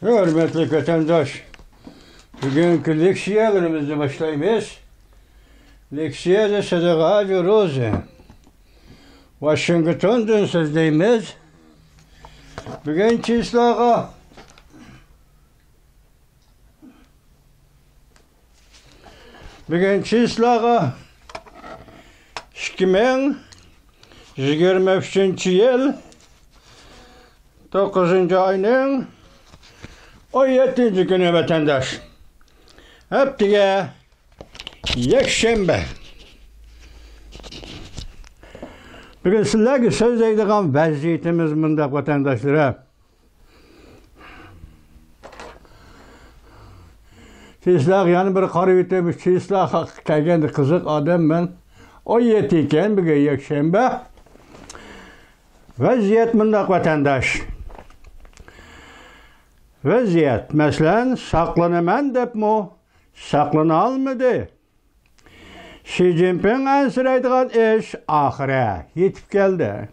Hürmetli vatandaş, bugünkü leksiyalarımızı başlaymış. Leksiya da Sadaka Roze. Washington'dan sözdeyimiz. Bugün çislağa. Bugün çislağa. 2023 yıl 9. ayının 17. günü vatandaş. Heptiye yekşembe. Bugün sizlerge söz eydiğen vaziyetimiz mındak vatandaşlara. Sizler yani bir karı bitmiş, sizler kelgendi kızık adam ben. O yetiken bugün yekşembe. Vaziyet mındak vatandaş. Vaziyet mesela saklanaman dep mu? Saklana almadı. Xi Jinping ansıraydıgan iş ahire yetip geldi.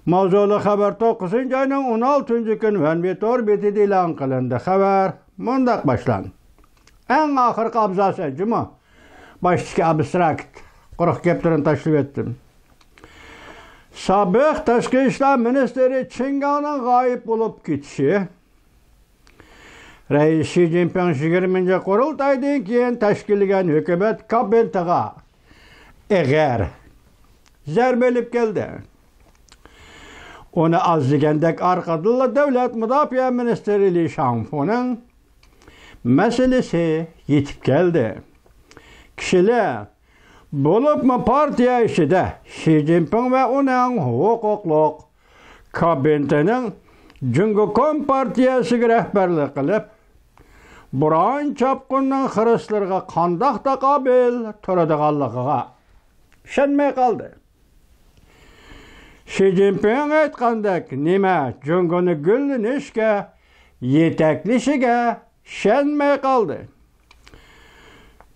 Mavzulu haber 9. ayının 16. gün Venbet orbiti ilan kılındı. Haber mundaq başlan. En ahir kabzası cuma. Baştaki abstrakt. Kuruq keptirin taşlip ettim. Sabık Tashqi İşler Ministeri Çingan'ın gayip bulup gitişi. Reis Xi Jinping 20. Qurultaydan keyin tashkillangan hukumat kabinetiga eğer zarbelip geldi. Onu az degandek arqadilla Devlet Müdafaa Ministeri Li Shangfu'nun meselesi yetip geldi. Kişiler bulupmu partiya işide Xi Jinping ve onun hukukluk kabinetinin Cumhuriyet Kompartiyasiga rahbarlik qilib, Buran çapqınның xiristlarga qandaq taqabil turadiganligiga ishonmay qoldi. Xi Jinping aytgandek, nima Junguni gullanishga, yetaklishiga ishonmay qoldi.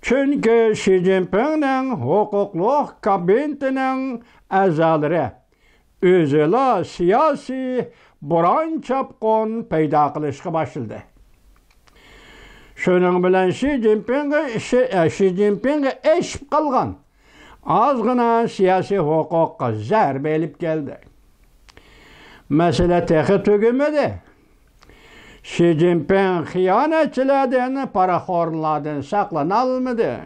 Chunki Xi Jinpingning huquqliq kabinetining a'zolari o'zila siyosiy Buran çapqın payda qilishga başladı. Şunun bilan Xi Jinping'e eşip qalgan azgına siyasi huquqqa zarba elib geldi. Mesele texi tugumadi. Xi Jinping xiyanatchilardan, paraxo'rlardan saqlana olmadi.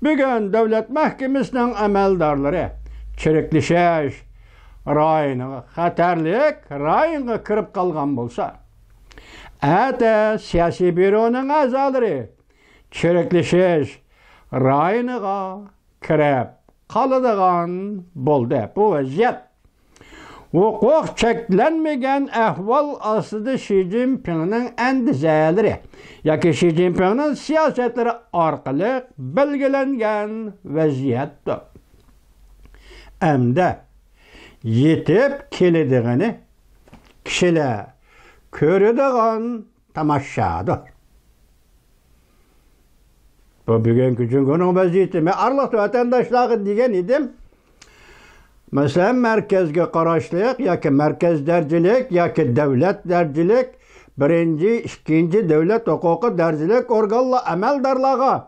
Bugün Devlet Mahkemesining amaldorlari chiriklashish rayoniga xatarlik rayoniga kirib qolgan bo'lsa, ata siyosiy byuroning a'zolari chiriklashish rayoniga kirib qoladigan bo'ldi. Bu vaziyat huquq cheklanmagan ahvol ostida Xi Jinpingning andizalari yoki Xi Jinpingning siyosatlari orqali belgilangan vaziyatdir. Hamda yetip keladiğini kişiler körüdüğün tamaşadır. Bu bugünkü günün vaziyeti. Ben arlıqlı vatandaşlığı degen idim. Mesela merkezge qaraşlıq, yoki merkez dercilik, yoki devlet dercilik, birinci, ikinci devlet hukuku dercilik organla amaldarlığı.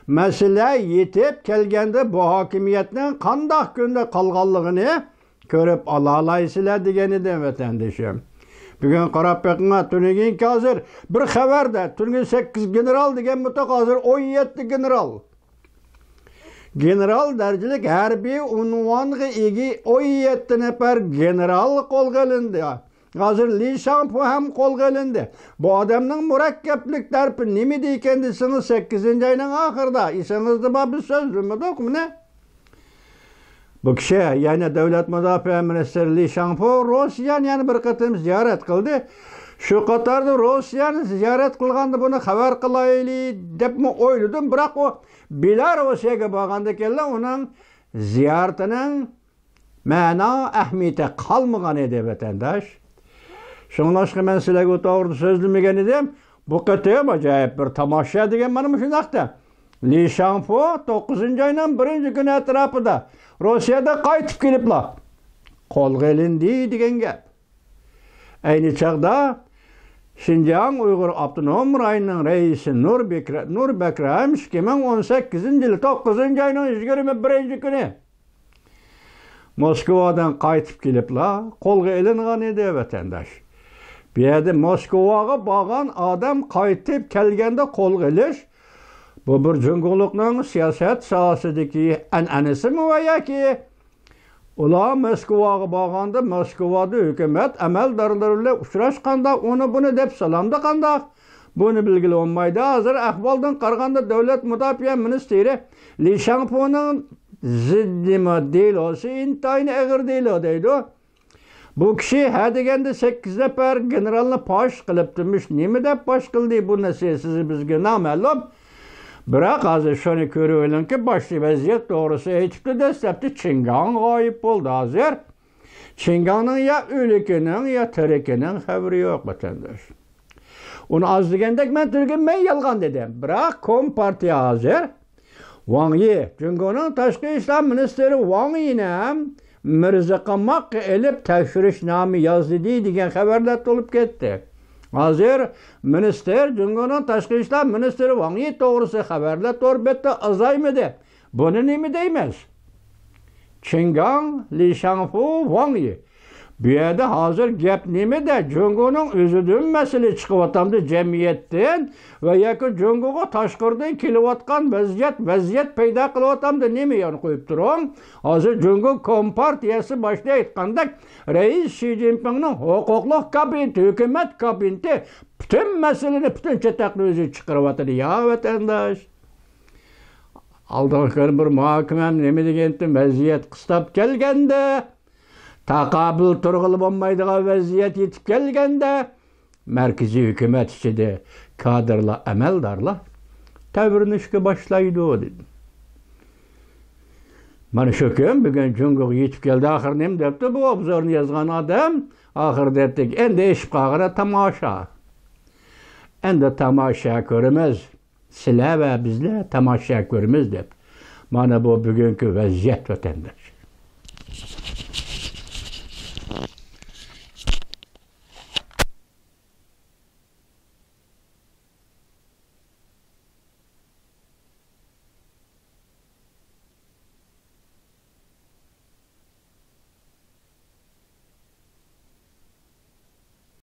Mesela yetip kelgende bu hakimiyetinin qandaq günde qalğanlığını körüp alalaysılar degeni de vatandaşım. Bugün qarab bakınga tünegin hazır bir xaberde tünegin 8 general degen mutlaq hazır 17 general. General dercilik harbiy unvanga egi 17 nefer general qo'lga olindi. Hazır Li Shangfu ham qo'lga olindi. Bu adamning murakkablik tarpi nima ekan desiniz 8. ayning oxirida. Esingizda bor bir so'zmi do'qmini? Bu kişi yani Devlet Müdafaa Ministeri Li Shangfu Rusya'nı yani bir kıtım ziyaret kıldı. Şu Katar'da Rusya'nı ziyaret kılgandı bunu haber kılaylı dep mi oyladım. Bırak o Belarus'a bağlandı kelle onun ziyaretinin mana ahmiyeti kalmagan edi vatandaş. Şunlaşkı ben size doğru sözlümegen edim. Bu kıtım acayip bir tamaşa degen benim şundaqta. Li Shangfu 9. ayının 1. günü etrafında Rusya'da qaytib kelipla. Qo'lga ilindi degan gap. Ayni chaqda Şinjan Uyghur Abdunum rayonunun reisi Nur Bekrem 2018 yılı 9. ayının 21. günü Moskvadan qaytib kelipla қолға ilingan edi vatandaş. Bu yerda Moskvaga borgan adam qaytib kelganda қолға ilish bu bir Cumhuriyetning siyosat sohasidagi an'anasimi va yoki ular Moskvaga borganda Moskvada hukumat amaldorlari bilan uchrashganda uni buni deb salamda qandaq buni bilgili olmaydi. Hozir ahvoldan qaraganda davlat mudofaa ministri Li Shangpuning ziddimi değil olsa intayini ağır değil o deydi. Bu kişi hadegende 8 nefar generalni paş qilib demiş. Nima deb paş qildi bu narsa sizi bizga noma'lum. Biroq hozir shuni ko'rib olinki boshqa vaziyat to'g'risi aytibdi dastlabda Chingan g'oyib bo'ldi hozir. Chinganning ya o'likining ya tirikining xabari yo'q vatandosh. Uni az degandek men turganman yolg'on dedim. Biroq Kompartiya hozir Wang Yi, Cumhuriyetning tashqi ishlar ministri Wang Yi'ni Mirzaqamoqqa elib tekshirishnomi yozdi degan xabarlar to'lib ketdi. Hozir minister Cumhuriyetning tashqi ishlar ministri Wang Yi to'g'risi xabarlar to'rbetda azaymadi. Buni nima deymiz? Chingan, Li Shangpu, Wang Yi. Bu yerda hozir gap nimada? Cumhuriyetning o'zidan masala chiqyapti jamiyatdan va yoki Cumhuriyetga tashqaridan kelayotgan vaziyat paydo qilyapti. Nima yon qo'yib turing? Hozir Cumhuriyet Kompartiyasi boshida aytgandek, Rais Xi Jinpingning huquqli kabineti, hukumat kabineti butun masalani butun chetaqni o'zi chiqaryapti. Ya vatandosh. Aldığın bir muhakemem nima deganda vaziyat qistab kelganda taqabül turg'ilib olmaydigan vaziyat yetib kelganda markaziy hukumat ichida kadrlar, amaldorlar tavrinishga boshlaydi dedi. Mana shu kun bugun Jungo'ga yetib keldi. Axir nima debdi bu obzorni yozgan odam? Axir debdik, endi eshib qolg'ira tomosha. Endi tomosha ko'ramiz. Sizlar va bizlar tomosha ko'ramiz deb. Mana bu bugungi vaziyat vatandosh.